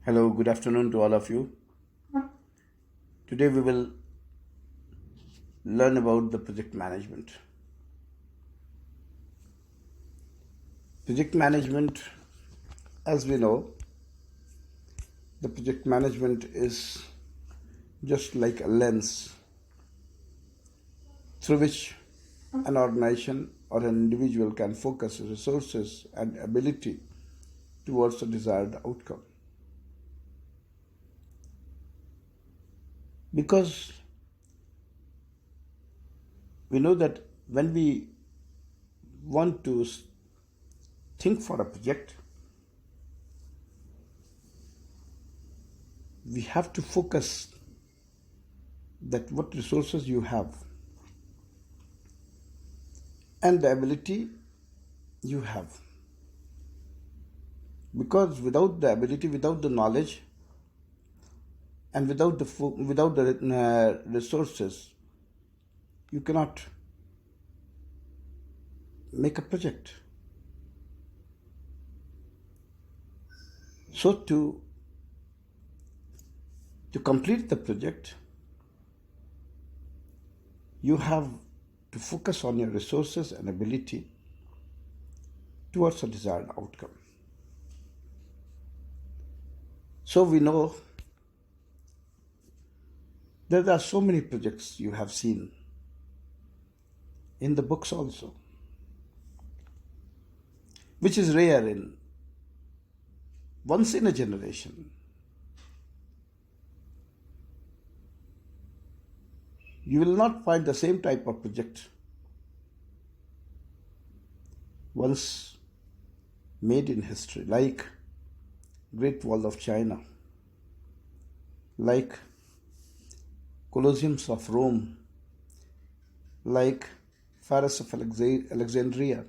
Hello, good afternoon to all of you. Today we will learn about the project management. Project management, as we know, the project management is just like a lens through which an organization or an individual can focus resources and ability towards a desired outcome. Because we know that when we want to think for a project, we have to focus that what resources you have and the ability you have. Because without the ability, without the knowledge, and without the resources, you cannot make a project. So to complete the project, you have to focus on your resources and ability towards a desired outcome. So we know there are so many projects you have seen in the books also, which is rare in once in a generation. You will not find the same type of project once made in history, like Great Wall of China, like Colosseums of Rome, like Pharos of Alexandria.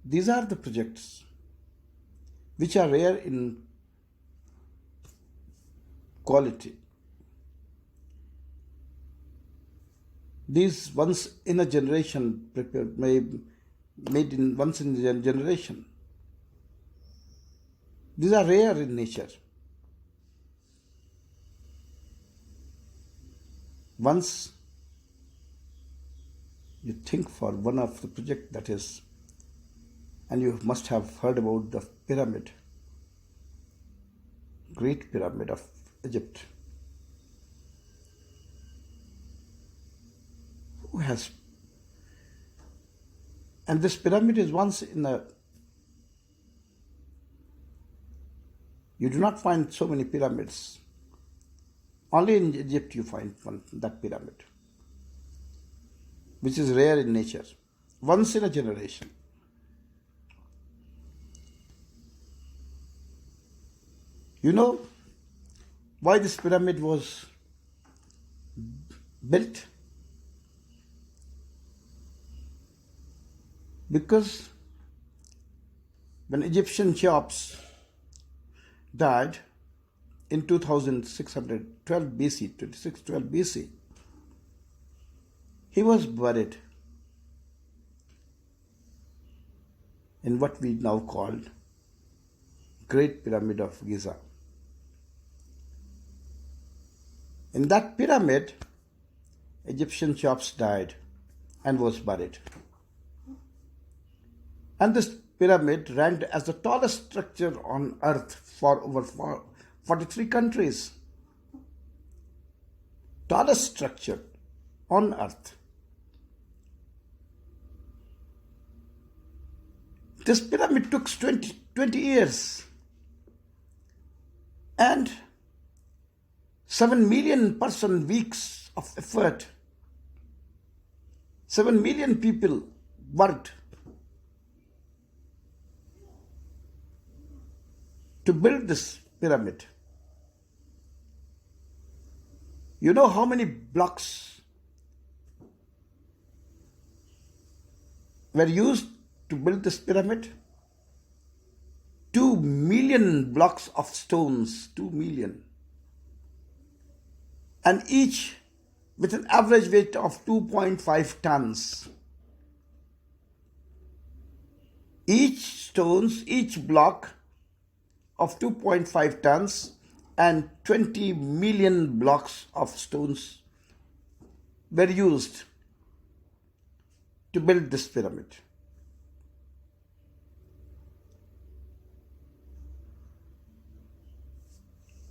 These are the projects which are rare in quality. These once in a generation made in once in a generation. These are rare in nature. Once you think for one of the project, that is, and you must have heard about the pyramid, Great Pyramid of Egypt. Who has? And this pyramid is once in a. You do not find so many pyramids. Only in Egypt you find that pyramid, which is rare in nature, once in a generation. You know why this pyramid was built? Because when Egyptian Cheops died in 2612 BC, 2612 BC, he was buried in what we now call Great Pyramid of Giza. In that pyramid, Egyptian Cheops died and was buried. And this pyramid ranked as the tallest structure on earth for over 43 countries. Tallest structure on earth. This pyramid took 20 years and 7 million person weeks of effort. 7 million people worked to build this pyramid. You know how many blocks were used to build this pyramid? 2 million blocks of stones, 2 million. And each with an average weight of 2.5 tons. Each block of 2.5 tons and 20 million blocks of stones were used to build this pyramid.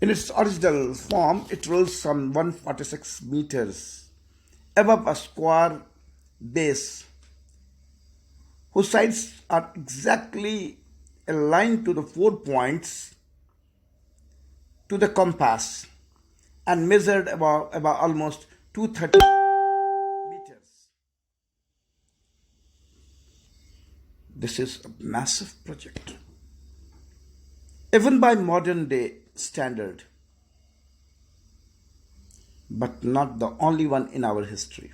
In its original form, it rose some 146 meters above a square base whose sides are exactly aligned to the 4 points to the compass and measured about almost 230 meters. This is a massive project, even by modern day standard, but not the only one in our history.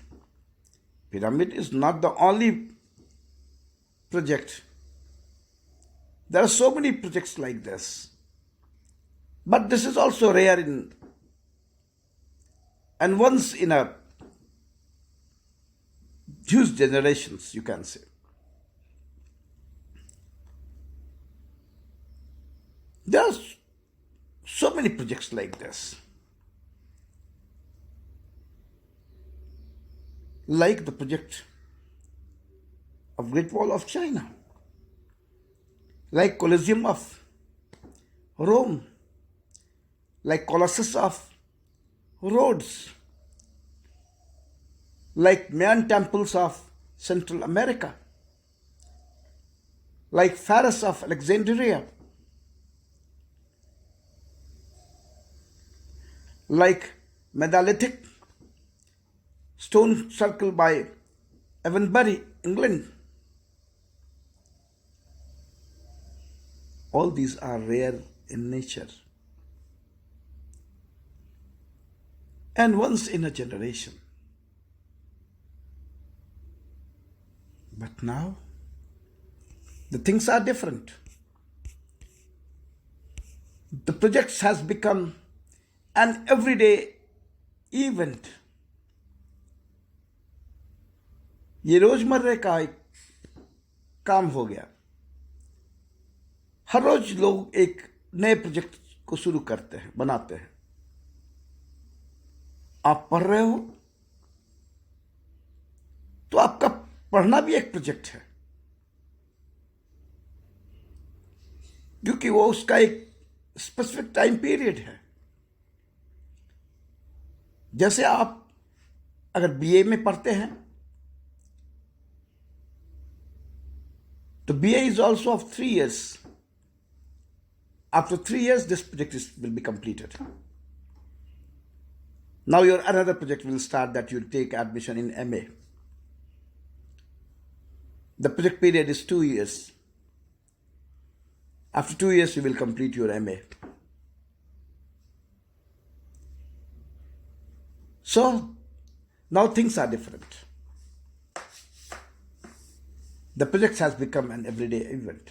Pyramid is not the only project. There are so many projects like this, but this is also rare and once in a huge generations, you can say. There are so many projects like this, like the project of Great Wall of China, like Colosseum of Rome, like Colossus of Rhodes, like Mayan temples of Central America, like Pharos of Alexandria, like megalithic stone circle by Avonbury, England. All these are rare in nature and once in a generation. But now, the things are different. The project has become an everyday event. ये रोजमर्रे का एक काम हो गया. हर रोज लोग एक नए project को शुरू करते हैं, बनाते हैं. आप पढ़ रहे हो तो आपका पढ़ना भी एक प्रोजेक्ट है, क्योंकि वो उसका एक स्पेसिफिक टाइम पीरियड है. जैसे आप अगर बीए में पढ़ते हैं तो BA is also of 3 years. After 3 years, this project will be completed. Now your another project will start, that you will take admission in MA. The project period is 2 years. After 2 years, you will complete your MA. So now things are different. The project has become an everyday event.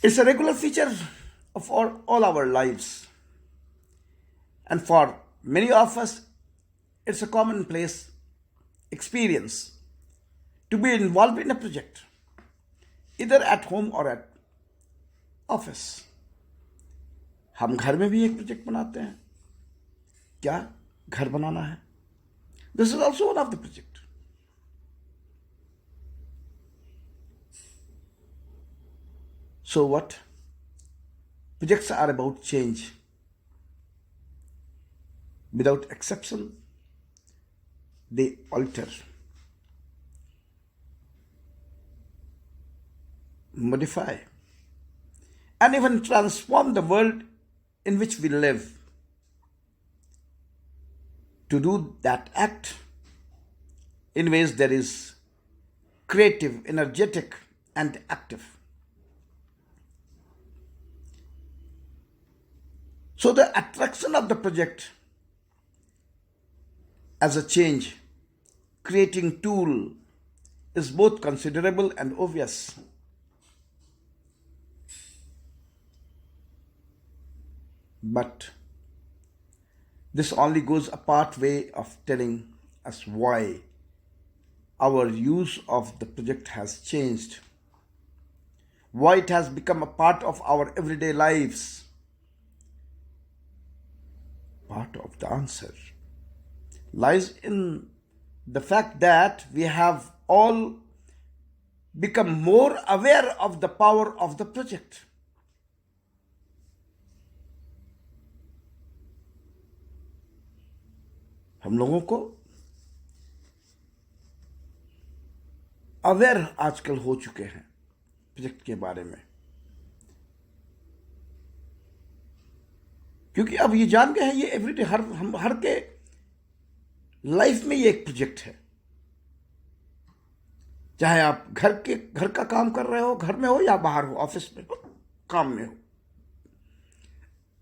It's a regular feature of all our lives. And for many of us, it's a commonplace experience to be involved in a project, either at home or at office. हम घर में भी एक project बनाते हैं. क्या घर बनाना है? This is also one of the project. So what? Projects are about change. Without exception, they alter, modify, and even transform the world in which we live. To do that act in ways that is creative, energetic, and active. So the attraction of the project as a change creating tool is both considerable and obvious. But this only goes a part way of telling us why our use of the project has changed, why it has become a part of our everyday lives. Part of the answer lies in the fact that we have all become more aware of the power of the project. हम लोगों को aware आजकल हो चुके हैं project के बारे में, क्योंकि अब ये जान गए हैं ये एवरीडे हर के लाइफ में ये एक प्रोजेक्ट है। चाहे आप घर का काम कर रहे हो, घर में हो या बाहर हो, ऑफिस में हो, काम में हो,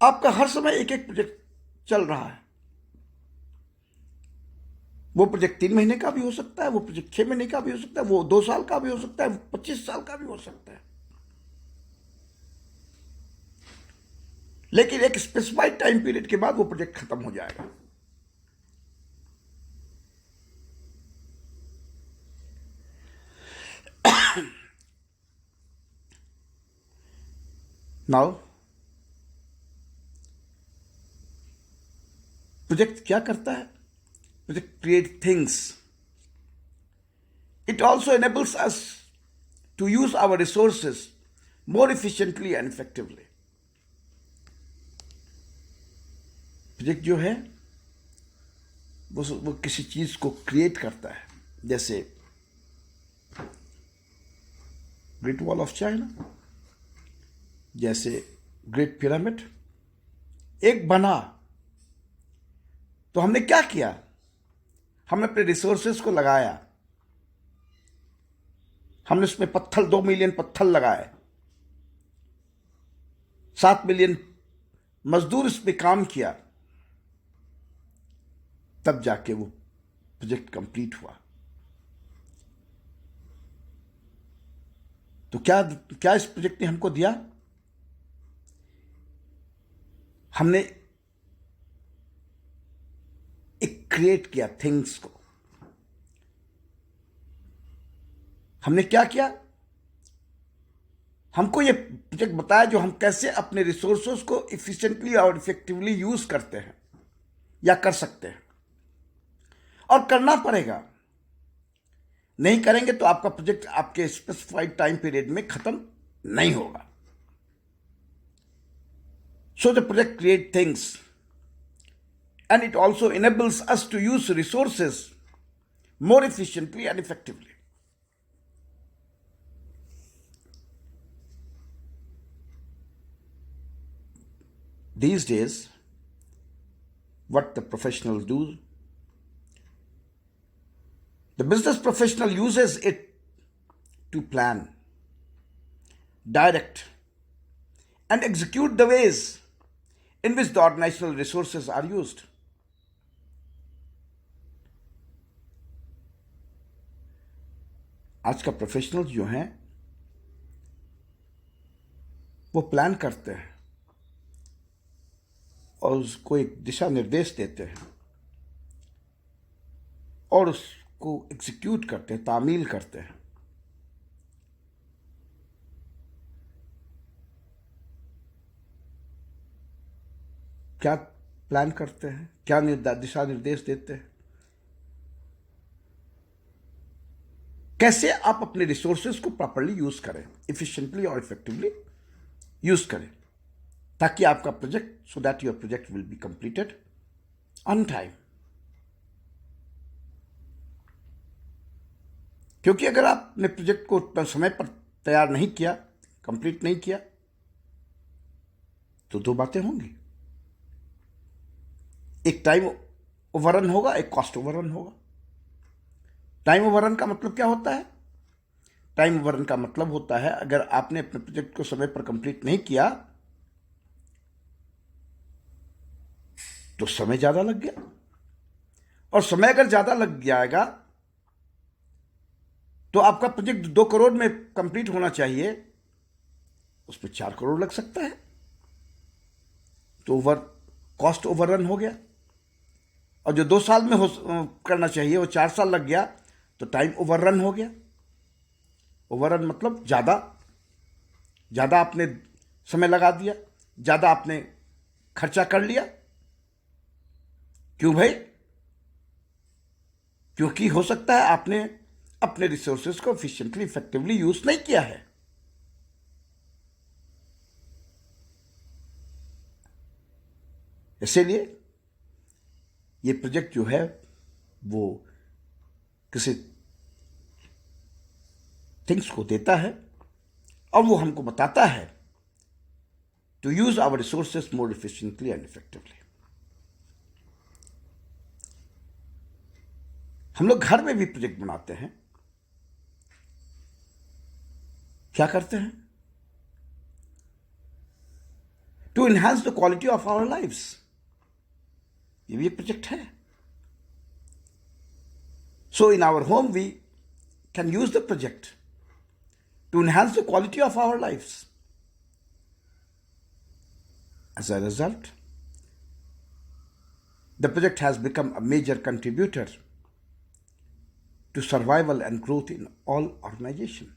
आपका हर समय एक एक प्रोजेक्ट चल रहा है। वो प्रोजेक्ट 3 महीने का भी हो सकता है, वो प्रोजेक्ट 6 महीने का भी हो सकता है, वो 2 साल का भी हो सकता है, 25 साल का भी हो सकता है। लेकिन एक स्पेसिफाइड टाइम पीरियड के बाद वो प्रोजेक्ट खत्म हो जाएगा। नाउ प्रोजेक्ट क्या करता है? Project create things. It also enables us to use our resources more efficiently and effectively. Project जो है वो किसी चीज को क्रिएट करता है, जैसे ग्रेट वॉल ऑफ चाइना, जैसे ग्रेट पिरामिड एक बना तो हमने क्या किया? हमने अपने रिसोर्सेस को लगाया, हमने उसमें 2 मिलियन पत्थर लगाए, 7 मिलियन मजदूर इस पे काम किया, तब जाके वो प्रोजेक्ट कंप्लीट हुआ। तो क्या इस प्रोजेक्ट ने हमको दिया? हमने एक क्रिएट किया थिंग्स को। हमने क्या किया? हमको ये प्रोजेक्ट बताया जो हम कैसे अपने रिसोर्सेस को इफिशिएंटली और इफेक्टिवली यूज करते हैं या कर सकते हैं, और करना पड़ेगा। नहीं करेंगे तो आपका प्रोजेक्ट आपके स्पेसिफाइड टाइम पीरियड में खत्म नहीं होगा। So the project create things and it also enables us to use resources more efficiently and effectively. These days, what the professionals do, the business professional uses it to plan, direct, and execute the ways in which the organizational resources are used. आज का professional जो हैं वो plan करते हैं और उसको एक दिशा निर्देश देते हैं और उसको एग्जीक्यूट करते हैं, तामील करते हैं। क्या प्लान करते हैं? क्या दिशा निर्देश देते हैं? कैसे आप अपने रिसोर्सेज को प्रॉपर्ली यूज करें, इफिशिएंटली और इफेक्टिवली यूज करें, ताकि आपका project, so that your project will be completed on time. क्योंकि अगर आपने प्रोजेक्ट को समय पर तैयार नहीं किया, कंप्लीट नहीं किया, तो 2 बातें होंगी। एक टाइम ओवररन होगा, एक कॉस्ट ओवररन होगा। टाइम ओवररन का मतलब क्या होता है? टाइम ओवररन का मतलब होता है अगर आपने अपने प्रोजेक्ट को समय पर कंप्लीट नहीं किया तो समय ज्यादा लग गया, और समय अगर ज्यादा लग जाएगा तो आपका प्रोजेक्ट 2 करोड़ में कंप्लीट होना चाहिए, उसमें 4 करोड़ लग सकता है, तो कॉस्ट ओवररन हो गया। और जो 2 साल में करना चाहिए वो 4 साल लग गया, तो टाइम ओवररन हो गया। ओवररन मतलब ज्यादा ज़्यादा आपने समय लगा दिया, ज़्यादा आपने खर्चा कर लिया। क्यों भाई? क्योंकि हो सकता है आपने अपने रिसोर्सेज को एफिशिएंटली, इफेक्टिवली यूज नहीं किया है। इसीलिए ये प्रोजेक्ट जो है वो किसी थिंग्स को देता है और वो हमको बताता है to use our resources more efficiently and effectively. हम लोग घर में भी प्रोजेक्ट बनाते हैं। क्या करते हैं? To enhance the quality of our lives. ये भी एक प्रोजेक्ट है। So in our home we can use the project to enhance the quality of our lives. As a result, the project has become a major contributor to survival and growth in all organizations.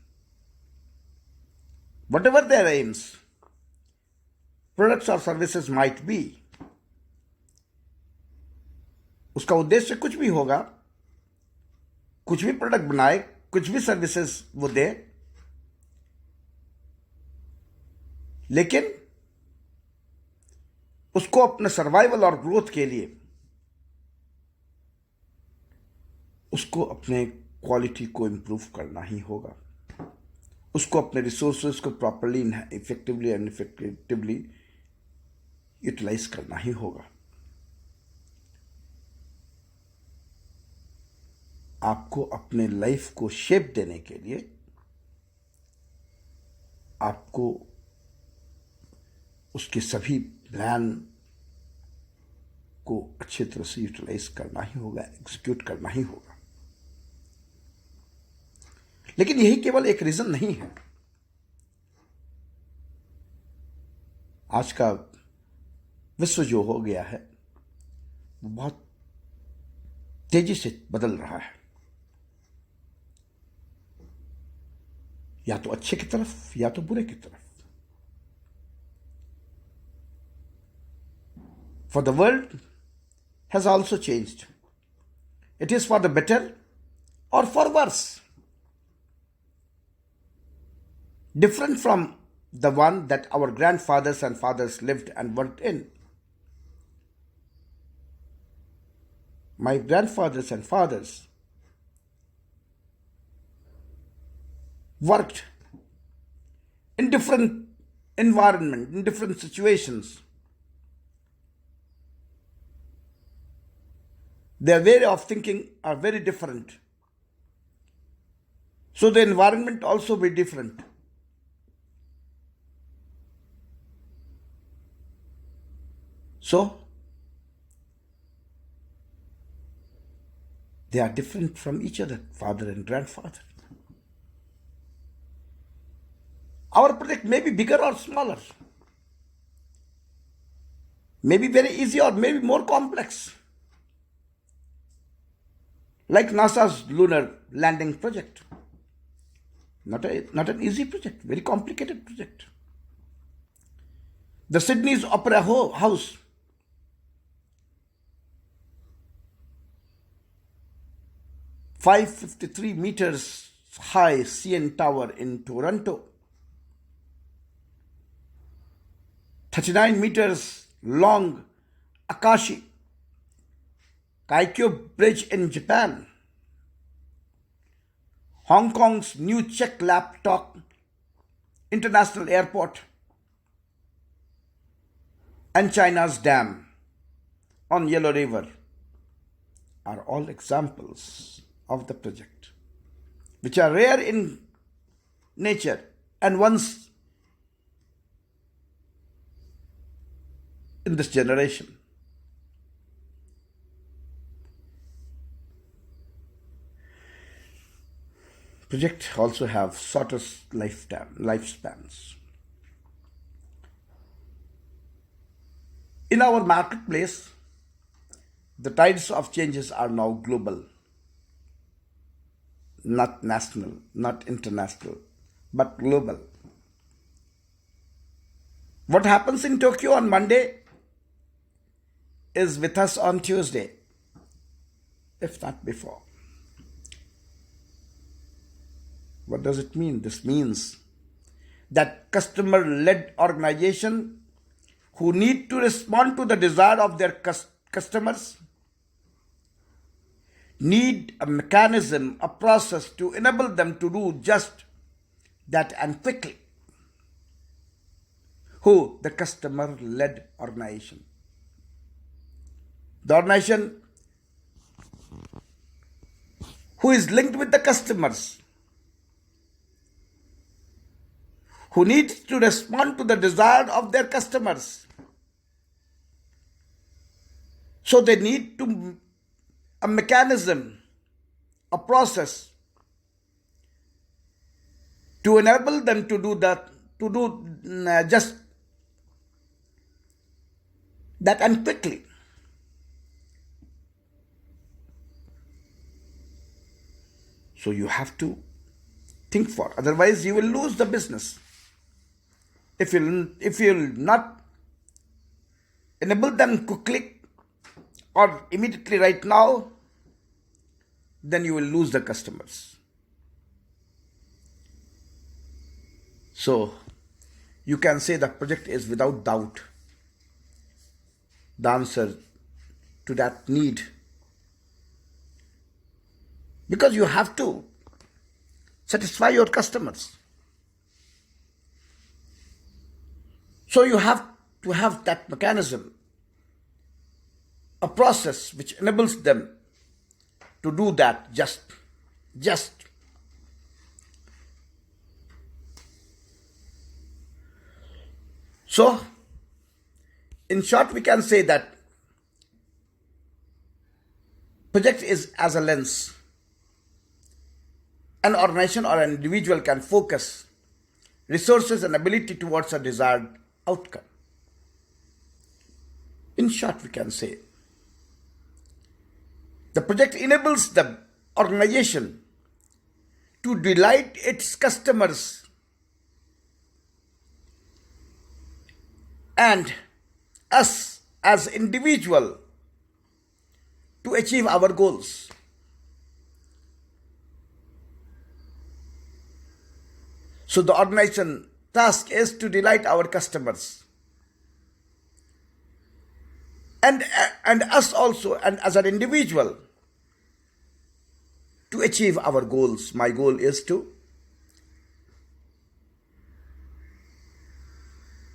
Whatever their aims, products or services might be, उसका उद्देश्य कुछ भी होगा, कुछ भी product बनाए, कुछ भी सर्विसेज वो दे, लेकिन उसको अपने सर्वाइवल और ग्रोथ के लिए उसको अपने क्वालिटी को इंप्रूव करना ही होगा। उसको अपने रिसोर्सेज को properly, effectively and effectively utilise करना ही होगा। आपको अपने लाइफ को शेप देने के लिए आपको उसके सभी प्लान को अच्छी तरह से यूटिलाइज करना ही होगा, एग्जीक्यूट करना ही होगा। लेकिन यही केवल एक रीजन नहीं है। आज का विश्व जो हो गया है वो बहुत तेजी से बदल रहा है, या तो अच्छे की तरफ या तो बुरे की तरफ। For the world has also changed. It is for the better or for worse. Different from the one that our grandfathers and fathers lived and worked in. My grandfathers and fathers worked in different environment, in different situations. Their way of thinking are very different. So the environment also be different. So they are different from each other, father and grandfather. Our project may be bigger or smaller, may be very easy or maybe more complex. Like NASA's lunar landing project. Not an easy project, very complicated project. The Sydney's Opera House. 553 meters high CN Tower in Toronto. 39 meters long Akashi Kaikyo Bridge in Japan, Hong Kong's new Czech Laptop International Airport, and China's dam on Yellow River are all examples of the project, which are rare in nature and once in this generation. Projects also have shorter lifespans. In our marketplace, the tides of changes are now global, not national, not international, but global. What happens in Tokyo on Monday is with us on Tuesday, if not before. What does it mean? This means that customer-led organization who need to respond to the desire of their customers need a mechanism, a process to enable them to do just that and quickly. Who? The customer-led organization. The organization who is linked with the customers, who needs to respond to the desire of their customers. So they need a mechanism, a process to enable them to do that, just that and quickly. So you have to think for, otherwise you will lose the business. If you'll not enable them quickly or immediately right now, then you will lose the customers. So you can say the project is without doubt the answer to that need, because you have to satisfy your customers. So you have to have that mechanism, a process which enables them to do that just. So, in short, we can say that project is as a lens. An organization or an individual can focus resources and ability towards a desired outcome. In short, we can say the project enables the organization to delight its customers and us as individual to achieve our goals. So the organization task is to delight our customers and us also, and as an individual to achieve our goals. My goal is to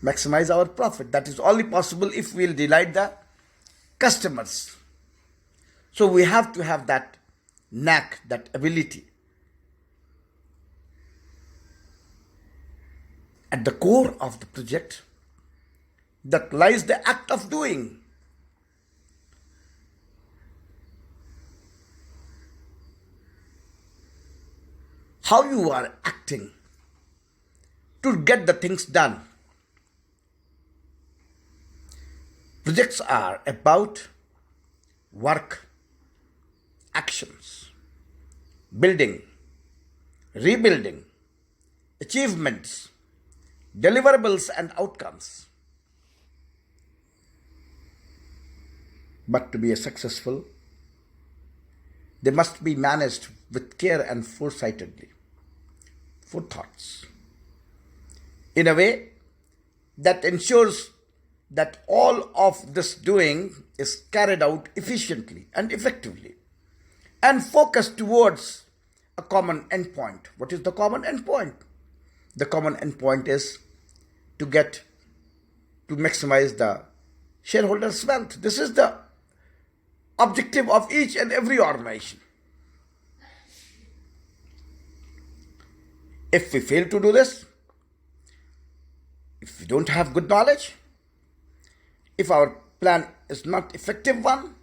maximize our profit. That is only possible if we will delight the customers. So we have to have that knack, that ability. At the core of the project, that lies the act of doing. How you are acting to get the things done. Projects are about work, actions, building, rebuilding, achievements, deliverables and outcomes. But to be successful, they must be managed with care and foresightedly, forethoughts, in a way that ensures that all of this doing is carried out efficiently and effectively and focused towards a common endpoint. What is the common endpoint? The common endpoint is to maximize the shareholders' wealth. This is the objective of each and every organization. If we fail to do this, if we don't have good knowledge, if our plan is not effective one,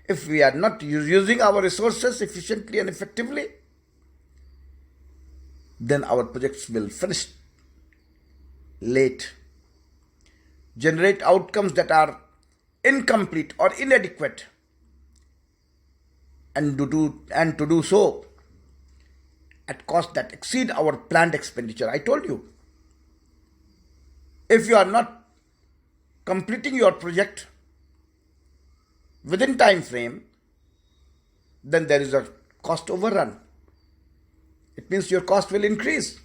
if we are not using our resources efficiently and effectively, then our projects will finish late, generate outcomes that are incomplete or inadequate, and to do so at costs that exceed our planned expenditure. I told you, If you are not completing your project within time frame, then there is a cost overrun. It means your cost will increase.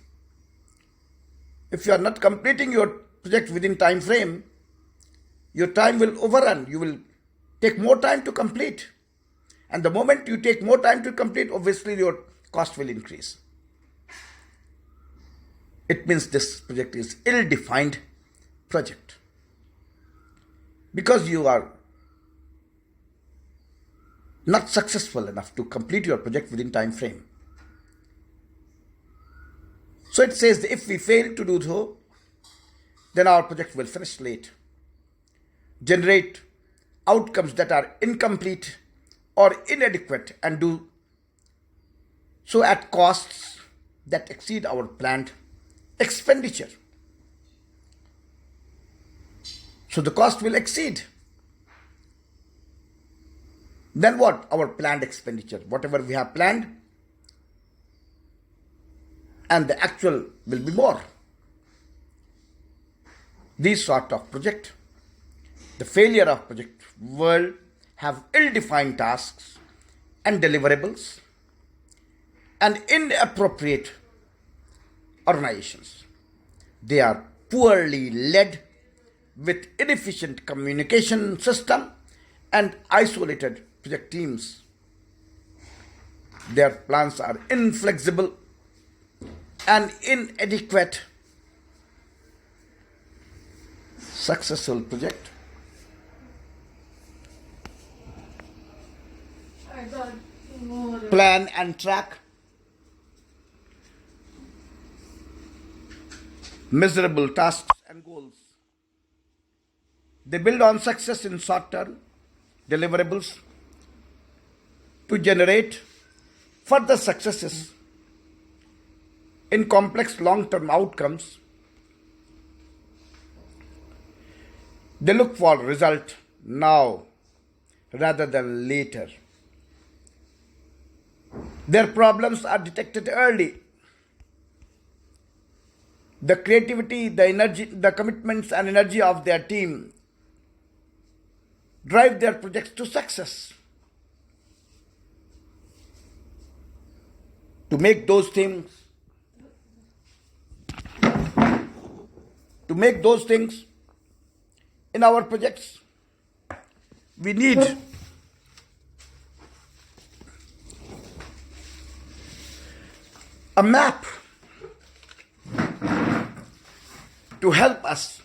If you are not completing your project within time frame, your time will overrun. You will take more time to complete. And the moment you take more time to complete, obviously your cost will increase. It means this project is ill-defined project. Because you are not successful enough to complete your project within time frame. So it says that if we fail to do so, then our project will finish late, generate outcomes that are incomplete or inadequate, and do so at costs that exceed our planned expenditure. So the cost will exceed. Then what? Our planned expenditure. Whatever we have planned, and the actual will be more. These sort of project, the failure of project will have ill-defined tasks and deliverables and inappropriate organizations. They are poorly led with inefficient communication system and isolated project teams. Their plans are inflexible and inadequate. Successful project plan and track. Miserable tasks and goals. They build on success in short-term deliverables to generate further successes in complex long-term outcomes. They look for result now rather than later. Their problems are detected early. The creativity, the energy, the commitments and energy of their team drive their projects to success. To make those things in our projects, we need a map to help us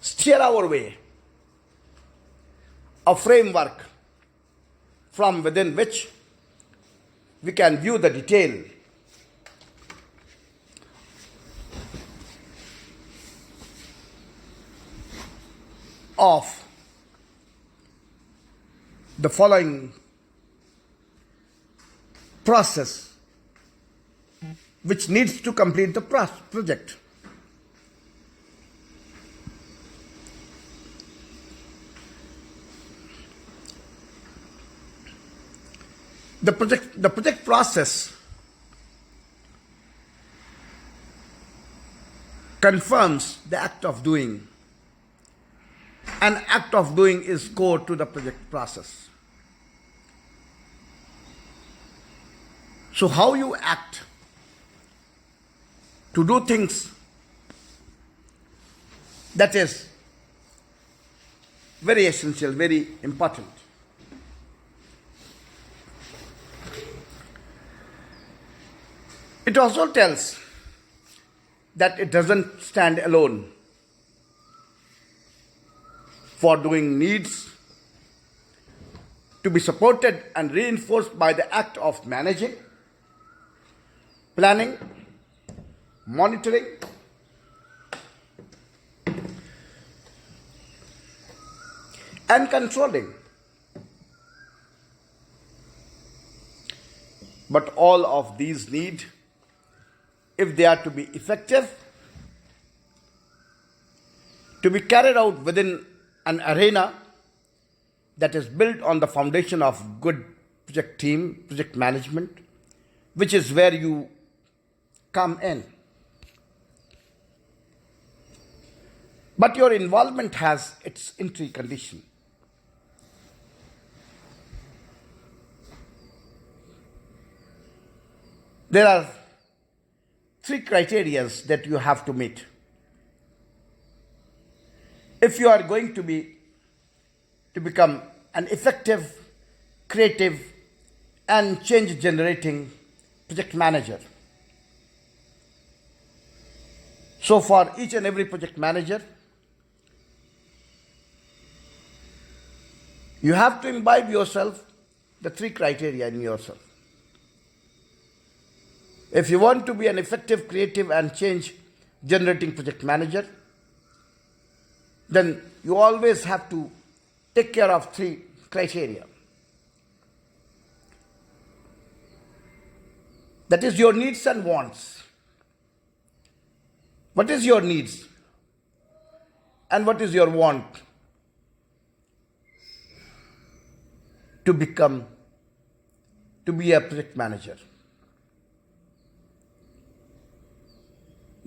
steer our way, a framework from within which we can view the detail of the following process which needs to complete the project. The project process confirms the act of doing. An act of doing is core to the project process. So how you act to do things, that is very essential, very important. It also tells that it doesn't stand alone. For doing needs to be supported and reinforced by the act of managing, planning, monitoring, and controlling. But all of these need, if they are to be effective, to be carried out within an arena that is built on the foundation of good project team, project management, which is where you come in. But your involvement has its entry condition. There are three criteria that you have to meet. If you are going to become an effective, creative, and change generating project manager. So for each and every project manager, you have to imbibe yourself the three criteria in yourself. If you want to be an effective, creative, and change generating project manager, then you always have to take care of three criteria. That is your needs and wants. What is your needs? And what is your want to be a project manager?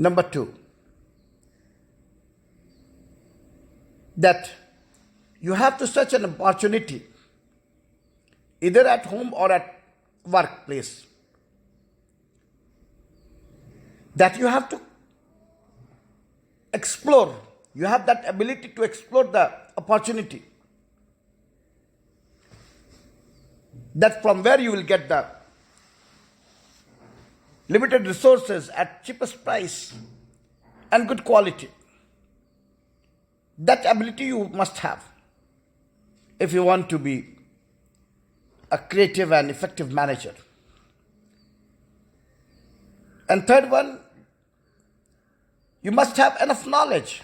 Number two, that you have to search an opportunity either at home or at workplace, that you have to explore. You have that ability to explore the opportunity, that from where you will get the limited resources at cheapest price and good quality. That ability you must have if you want to be a creative and effective manager. And third one, you must have enough knowledge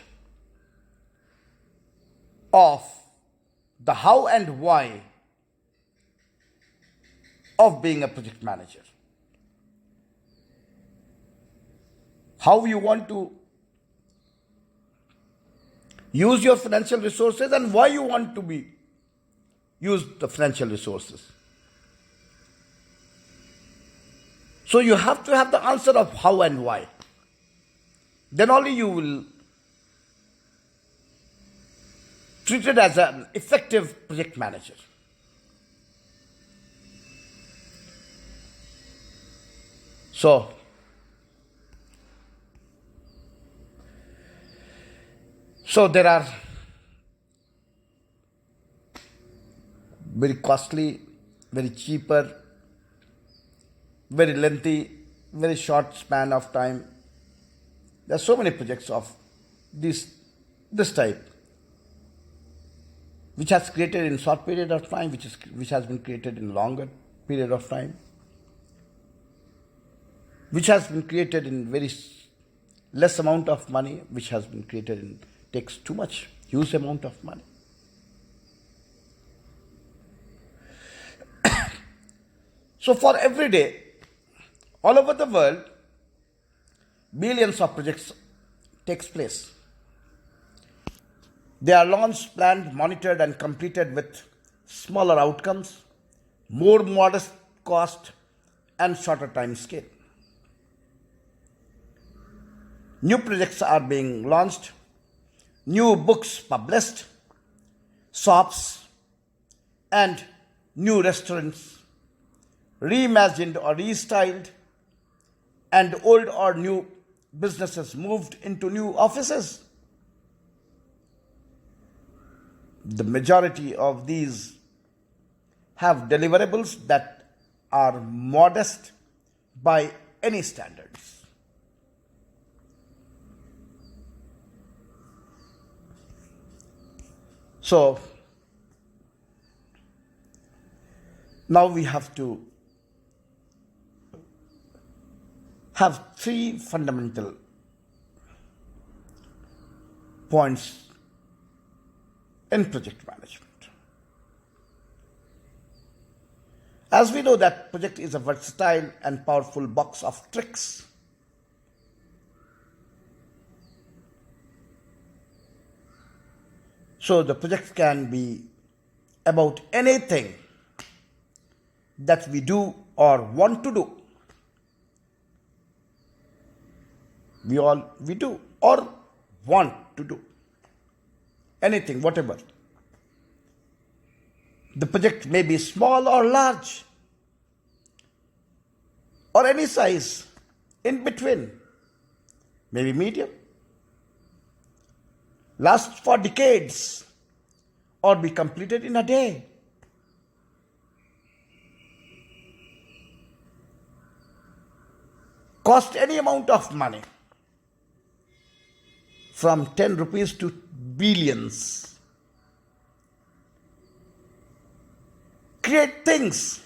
of the how and why of being a project manager. How you want to use your financial resources and why you want to use the financial resources. So you have to have the answer of how and why. Then only you will treat it as an effective project manager. So there are very costly, very cheaper, very lengthy, very short span of time. There are so many projects of this type, which has created in short period of time, which has been created in longer period of time, which has been created in very less amount of money, which has been created in takes too much, huge amount of money. So for every day, all over the world, millions of projects takes place. They are launched, planned, monitored, and completed with smaller outcomes, more modest cost, and shorter time scale. New projects are being launched, new books published, shops and new restaurants reimagined or restyled, and old or new businesses moved into new offices. The majority of these have deliverables that are modest by any standards. So now we have to have three fundamental points in project management. As we know that project is a versatile and powerful box of tricks. So the project can be about anything that we do or want to do. We do or want to do. anything, whatever. The project may be small or large, or any size, in between, maybe medium, last for decades, or be completed in a day. Cost any amount of money, from 10 rupees to billions. Create things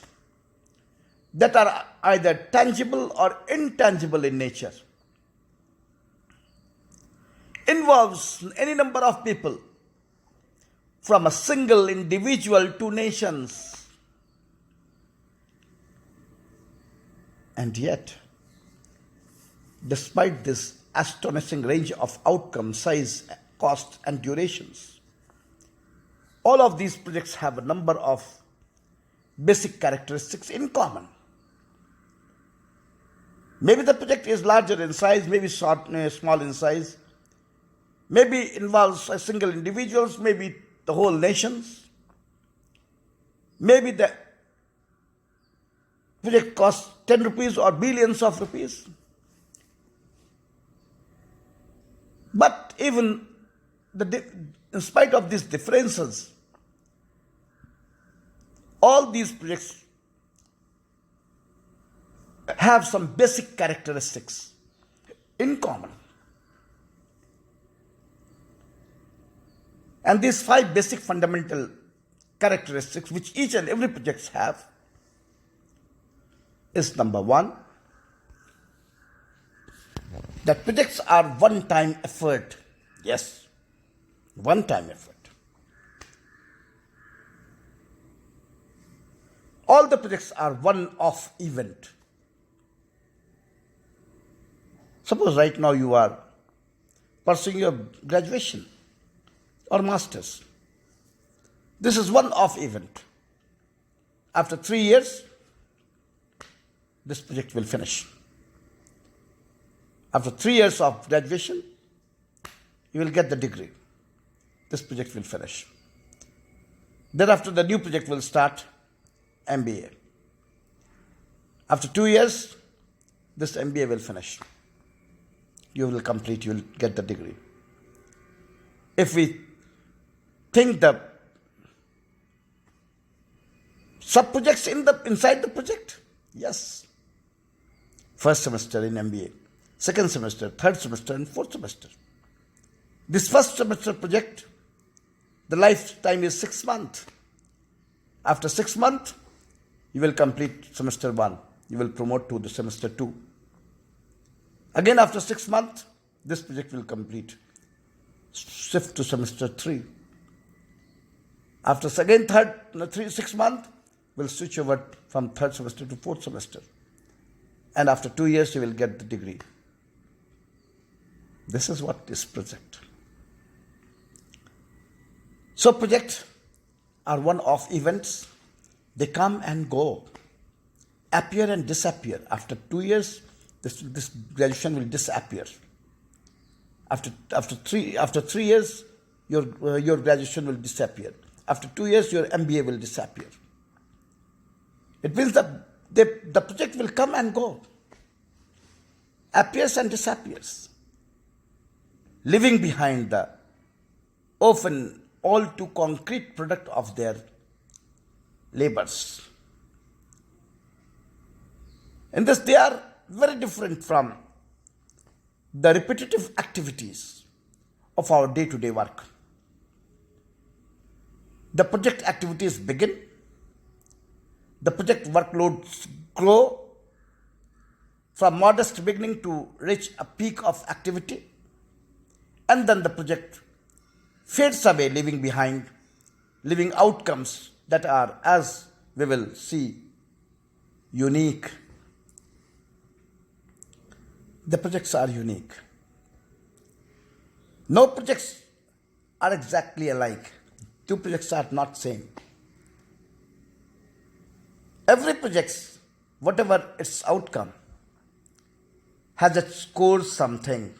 that are either tangible or intangible in nature. Involves any number of people, from a single individual to nations. And yet, despite this astonishing range of outcome, size, cost, and durations, all of these projects have a number of basic characteristics in common. Maybe the project is larger in size, maybe small in size, maybe involves a single individuals, maybe the whole nations, maybe the project costs 10 rupees or billions of rupees. But even in spite of these differences, all these projects have some basic characteristics in common. And these 5 basic fundamental characteristics which each and every project have is: number 1, that projects are one-time effort. Yes, one-time effort. All the projects are one-off event. Suppose right now you are pursuing your graduation or master's. This is one-off event. After 3 years, this project will finish. After 3 years of graduation, you will get the degree. This project will finish. Thereafter, the new project will start, MBA. After 2 years, this MBA will finish. You will complete, you will get the degree. If we think the sub-projects inside the project, yes. First semester in MBA, second semester, third semester, and fourth semester. This first semester project, the lifetime is 6 months. After 6 months, you will complete semester 1. You will promote to the semester 2. Again, after 6 months, this project will complete. Shift to semester 3. After 6 months, we'll switch over from third semester to fourth semester. And after 2 years, you will get the degree. This is what is project. So projects are one-off events. They come and go, appear and disappear. After 2 years, this graduation will disappear. After 3 years, your graduation will disappear. After 2 years, your MBA will disappear. It means that the project will come and go, appears and disappears, leaving behind the often all too concrete product of their labors. In this, they are very different from the repetitive activities of our day-to-day work. The project activities begin, the project workloads grow from modest beginning to reach a peak of activity, and then the project fades away, leaving outcomes that are, as we will see, unique. The projects are unique. No projects are exactly alike. 2 projects are not same. Every project, whatever its outcome, has its core something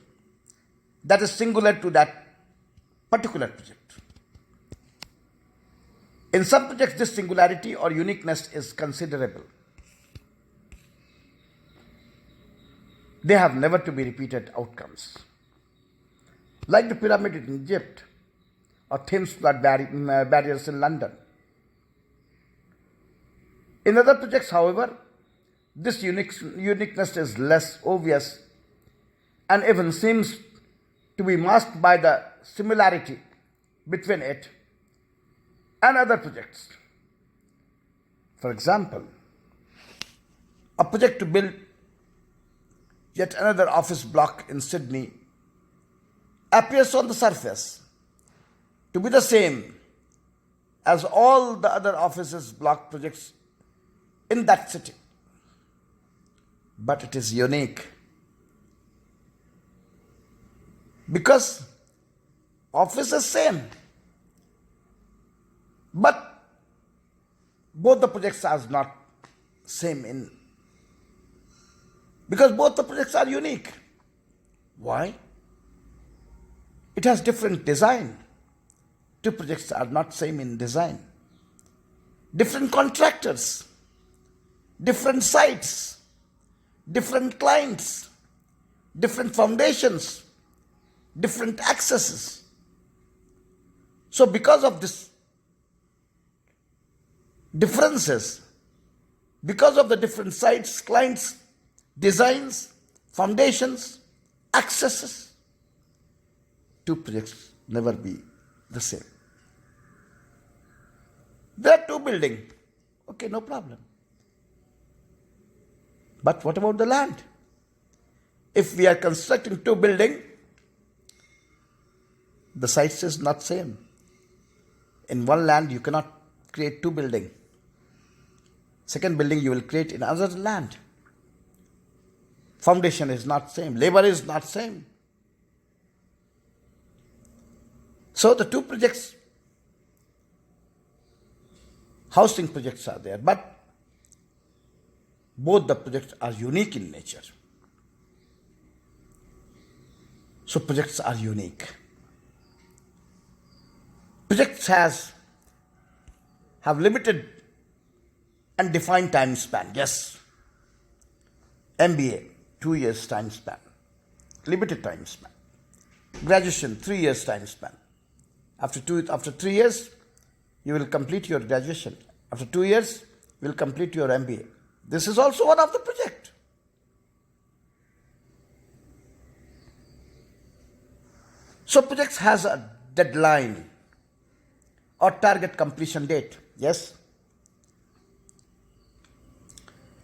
that is singular to that particular project. In some projects, this singularity or uniqueness is considerable. They have never to be repeated outcomes. Like the pyramid in Egypt or Thames flood barriers in London. In other projects, however, this uniqueness is less obvious and even seems to be masked by the similarity between it and other projects. For example, a project to build yet another office block in Sydney appears on the surface to be the same as all the other offices block projects in that city. But it is unique because office is same, but both the projects are not same in because both the projects are unique. Why? It has different design. Two projects are not same in design. Different contractors, different sites, different clients, different foundations, different accesses. So because of this differences, because of the different sites, clients, designs, foundations, accesses, two projects never be the same. There are two buildings. Okay, no problem. But what about the land? If we are constructing two buildings, the sites is not same. In one land, you cannot create two buildings. Second building you will create in another land. Foundation is not same. Labor is not same. So the two projects, housing projects are there, but both the projects are unique in nature. So projects are unique. Projects have limited and defined time span. Yes. MBA, 2 years time span. Limited time span. Graduation, 3 years time span. After 3 years, you will complete your graduation. After 2 years, you will complete your MBA. This is also one of the project. So projects has a deadline or target completion date. Yes.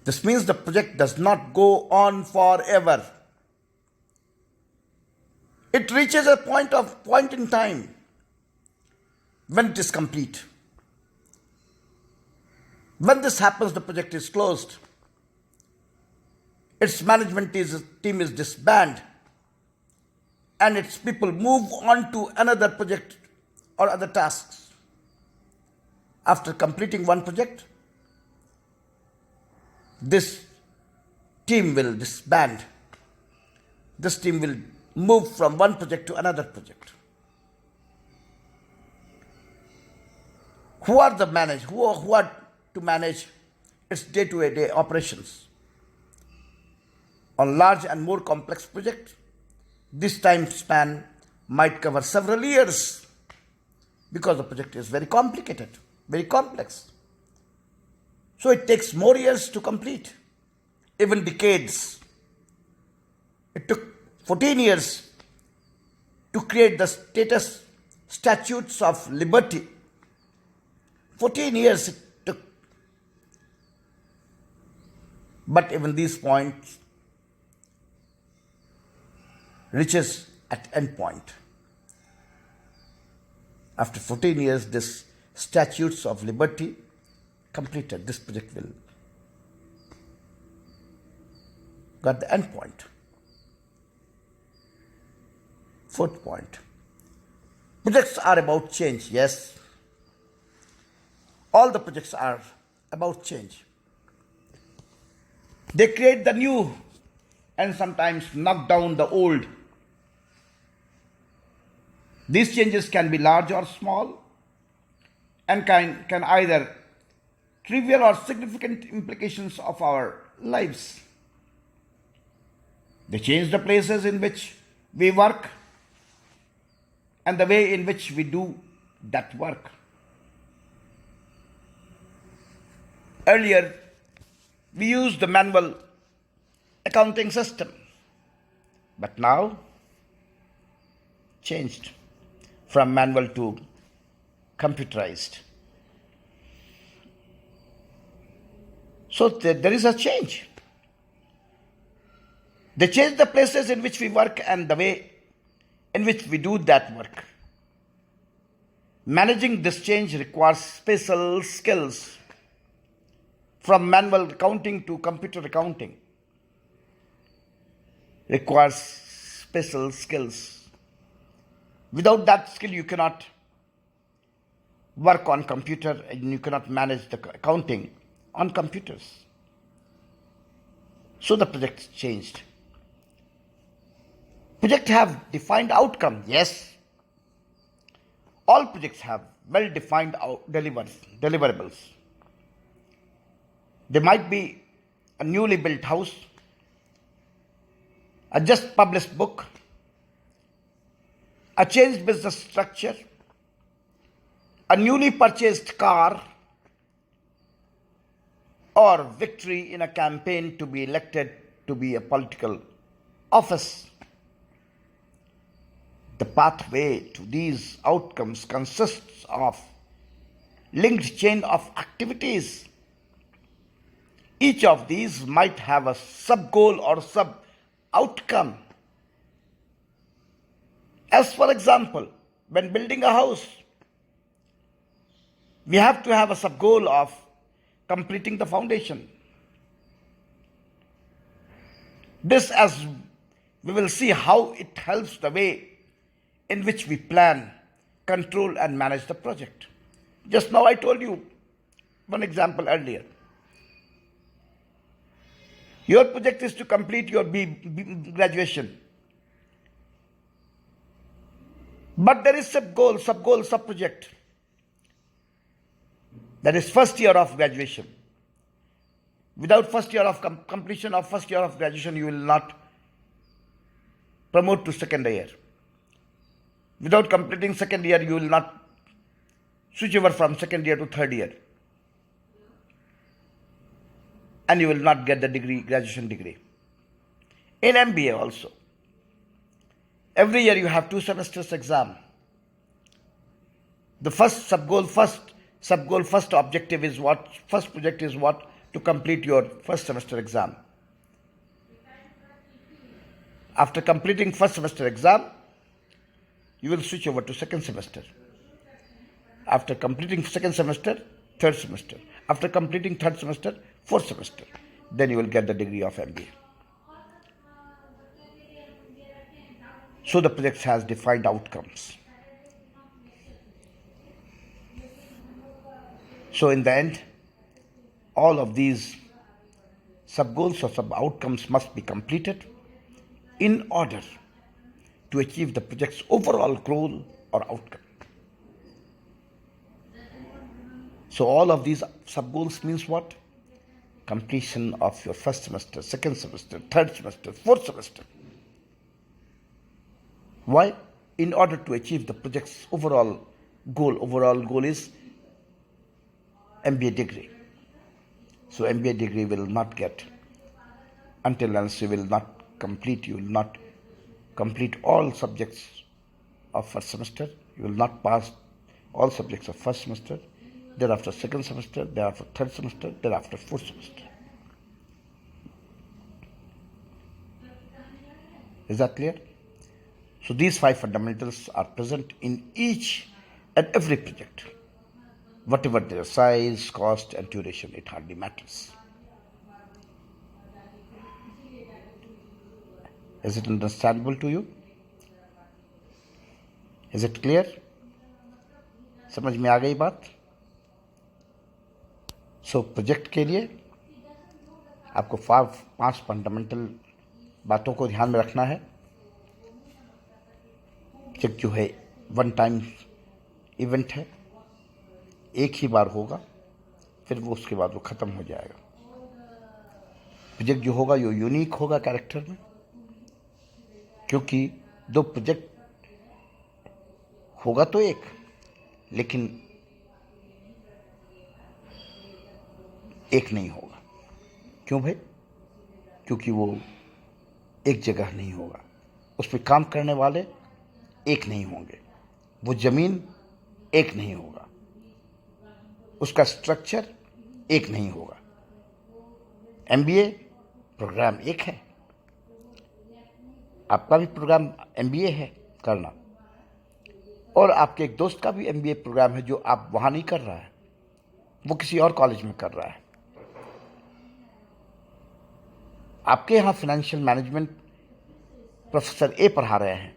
This means the project does not go on forever. It reaches a point in time when it is complete. When this happens, the project is closed. Its management team is disbanded, and its people move on to another project or other tasks. After completing one project, this team will disband. This team will move from one project to another project. Who are to manage its day-to-day operations? On large and more complex projects, this time span might cover several years because the project is very complicated, very complex. So it takes more years to complete, even decades. It took 14 years to create the Statutes of Liberty. 14 years it took. But even these points reaches at end point. After 14 years, this Statutes of Liberty completed. This project will got the end point. Fourth point. Projects are about change. Yes. All the projects are about change. They create the new and sometimes knock down the old. These changes can be large or small, and can either trivial or significant implications of our lives. They change the places in which we work and the way in which we do that work. Earlier, we used the manual accounting system, but now changed from manual to computerized. So there is a change. They change the places in which we work and the way in which we do that work. Managing this change requires special skills, from manual accounting to computer accounting. Requires special skills. Without that skill, you cannot work on computer and you cannot manage the accounting on computers. So the project changed. Projects have defined outcome. Yes, all projects have well-defined deliverables. They might be a newly built house, a just published book, a changed business structure, a newly purchased car, or victory in a campaign to be elected to be a political office. The pathway to these outcomes consists of linked chain of activities. Each of these might have a sub-goal or sub-outcome. As for example, when building a house, we have to have a sub-goal of completing the foundation. This, as we will see how it helps the way in which we plan, control and manage the project. Just now I told you one example earlier. Your project is to complete your B graduation. But there is sub-goal, sub-project. That is first year of graduation. Without first year of completion of first year of graduation, you will not promote to second year. Without completing second year, you will not switch over from second year to third year. And you will not get the degree, graduation degree. In MBA also, every year you have 2 semesters exam. The first objective is what? First project is what? To complete your first semester exam. After completing first semester exam, you will switch over to second semester. After completing second semester, third semester. After completing third semester, fourth semester. Then you will get the degree of MBA. So the project has defined outcomes. So in the end, all of these sub-goals or sub-outcomes must be completed in order to achieve the project's overall goal or outcome. So all of these sub-goals means what? Completion of your first semester, second semester, third semester, fourth semester. Why? In order to achieve the project's overall goal is MBA degree. So MBA degree will not get until unless you will not complete all subjects of first semester. You will not pass all subjects of first semester, thereafter second semester, thereafter third semester, thereafter fourth semester. Is that clear? So these 5 fundamentals are present in each and every project. Whatever their size, cost and duration, it hardly matters. Is it understandable to you? Is it clear? समझ में आ गई बात? So project के लिए आपको 5 fundamental बातों को ध्यान में रखना है. चेक जो है वन टाइम इवेंट है. एक ही बार होगा, फिर वो उसके बाद वो ख़त्म हो जाएगा। प्रोजेक्ट जो होगा वो यूनिक होगा कैरेक्टर में, क्योंकि दो प्रोजेक्ट होगा तो एक, लेकिन एक नहीं होगा। क्यों भाई? क्योंकि वो एक जगह नहीं होगा, उस पर काम करने वाले एक नहीं होंगे, वो ज़मीन एक नहीं होगा, उसका स्ट्रक्चर एक नहीं होगा। एमबीए प्रोग्राम एक है, आपका भी प्रोग्राम एमबीए है करना, और आपके एक दोस्त का भी एमबीए प्रोग्राम है जो आप वहाँ नहीं कर रहा है, वो किसी और कॉलेज में कर रहा है। आपके यहाँ फाइनेंशियल मैनेजमेंट प्रोफेसर ए पढ़ा रहे हैं,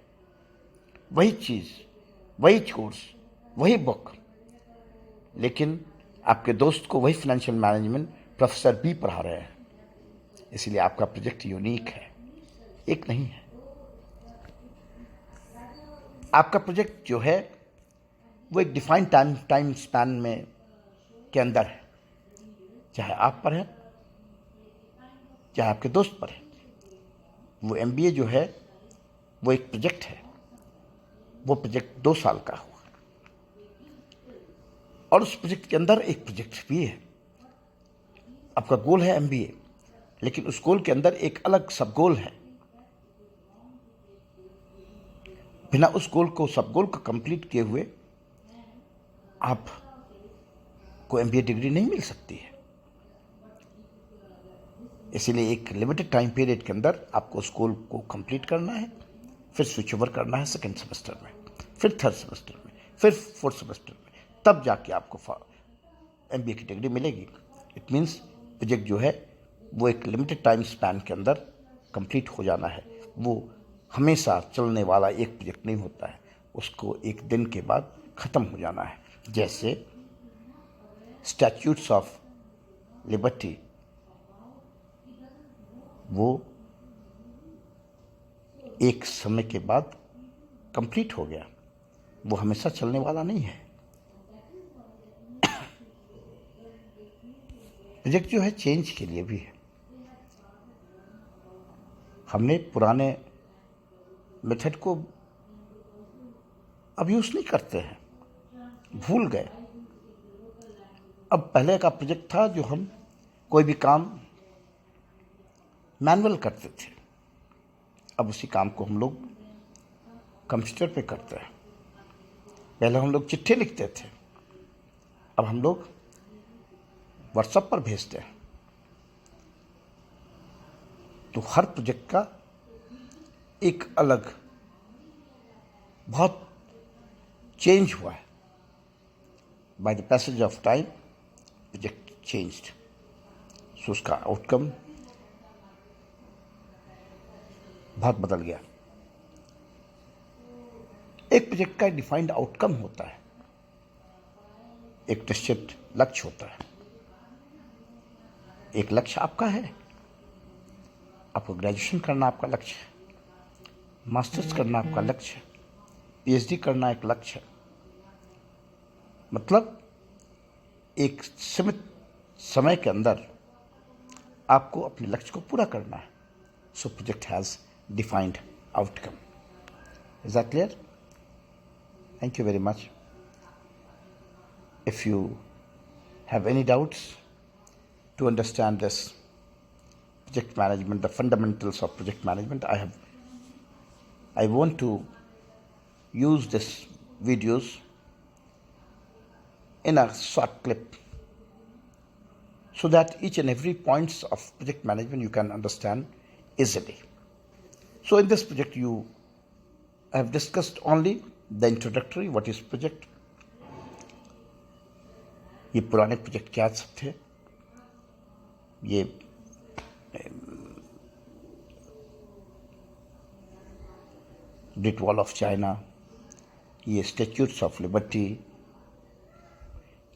वही चीज़, वही कोर्स, वही बुक, लेकिन आपके दोस्त को वही फाइनेंशियल मैनेजमेंट प्रोफेसर बी पढ़ा रहे हैं। इसलिए आपका प्रोजेक्ट यूनिक है, एक नहीं है। आपका प्रोजेक्ट जो है वो एक डिफाइंड टाइम स्पैन में के अंदर है, चाहे आप पर है चाहे आपके दोस्त पर है। वो एमबीए जो है वो एक प्रोजेक्ट है, वो प्रोजेक्ट 2 साल का हुआ, और उस प्रोजेक्ट के अंदर एक प्रोजेक्ट भी है। आपका गोल है एमबीए, लेकिन उस गोल के अंदर एक अलग सब गोल है। बिना उस सब गोल को कंप्लीट किए हुए आप को एमबीए डिग्री नहीं मिल सकती है। इसीलिए एक लिमिटेड टाइम पीरियड के अंदर आपको उस गोल को कंप्लीट करना है, फिर स्विच ओवर करना है सेकेंड सेमेस्टर में, फिर थर्ड सेमेस्टर में, फिर फोर्थ सेमेस्टर में, तब जाके आपको एमबीए की डिग्री मिलेगी। इट मीन्स प्रोजेक्ट जो है वो एक लिमिटेड टाइम स्पैन के अंदर कंप्लीट हो जाना है। वो हमेशा चलने वाला एक प्रोजेक्ट नहीं होता है, उसको एक दिन के बाद ख़त्म हो जाना है। जैसे स्टैट्यूट्स ऑफ लिबर्टी, वो एक समय के बाद कंप्लीट हो गया, वो हमेशा चलने वाला नहीं है। प्रोजेक्ट जो है चेंज के लिए भी है। हमने पुराने मेथड को अब यूज़ नहीं करते हैं, भूल गए। अब पहले का प्रोजेक्ट था जो हम कोई भी काम मैनुअल करते थे, अब उसी काम को हम लोग कंप्यूटर पे करते हैं। पहले हम लोग चिट्ठी लिखते थे, अब हम लोग व्हाट्सएप पर भेजते हैं। तो हर प्रोजेक्ट का एक अलग बहुत चेंज हुआ है। By the passage of time project changed, so उसका आउटकम बहुत बदल गया। एक प्रोजेक्ट का डिफाइंड आउटकम होता है, एक निश्चित लक्ष्य होता है। एक लक्ष्य आपका है, आपको ग्रेजुएशन करना आपका लक्ष्य है, मास्टर्स करना आपका लक्ष्य है, पीएचडी करना एक लक्ष्य है। मतलब एक सीमित समय के अंदर आपको अपने लक्ष्य को पूरा करना है। So project has defined outcome. Is that clear? Thank you very much. If you have any doubts to understand this project management, the fundamentals of project management, I want to use this videos in a short clip so that each and every points of project management you can understand easily. So in this project I have discussed only the introductory, what is project, ये पुराने project क्या सब थे, ये great wall of China, ये statutes of liberty,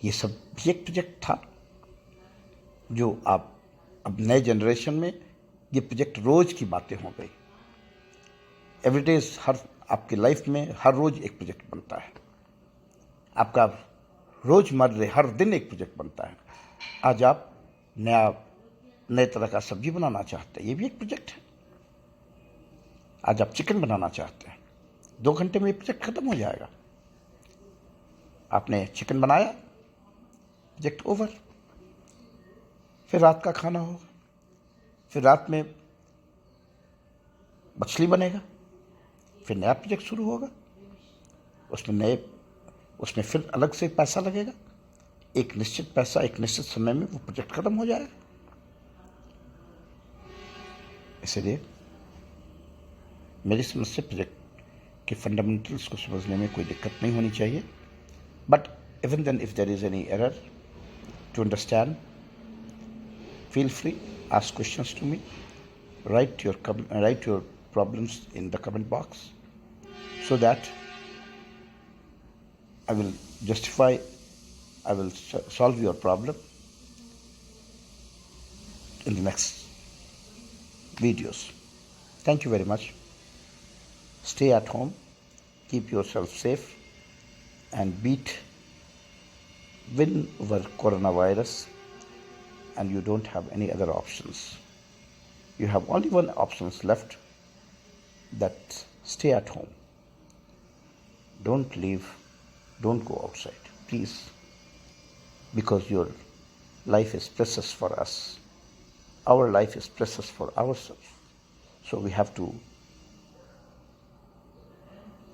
ये सब भी एक प्रोजेक्ट था जो आप अब नए जनरेशन में ये प्रोजेक्ट रोज की बातें हो गई। एवरीडेज हर आपकी लाइफ में हर रोज एक प्रोजेक्ट बनता है। आपका रोजमर्रे हर दिन एक प्रोजेक्ट बनता है। आज आप नए तरह का सब्जी बनाना चाहते हैं, ये भी एक प्रोजेक्ट है। आज आप चिकन बनाना चाहते हैं, 2 घंटे में ये प्रोजेक्ट खत्म हो जाएगा। आपने चिकन बनाया, प्रोजेक्ट ओवर। फिर रात का खाना होगा, फिर रात में मछली बनेगा, फिर नया प्रोजेक्ट शुरू होगा। उसमें फिर अलग से पैसा लगेगा। एक निश्चित पैसा एक निश्चित समय में वो प्रोजेक्ट खत्म हो जाएगा। इसलिए मेरी समझ से प्रोजेक्ट के फंडामेंटल्स को समझने में कोई दिक्कत नहीं होनी चाहिए। But even then if there is any error to understand, feel free, ask questions to me, write your problems in the comment box so that I will solve your problem in the next videos. Thank you very much. Stay at home, keep yourself safe, and win over coronavirus. And you don't have any other options. You have only one option left, that stay at home. Don't leave, don't go outside, please, because your life is precious for us. Our life is precious for ourselves. So we have to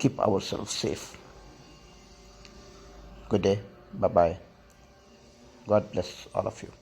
keep ourselves safe. Good day, bye-bye. God bless all of you.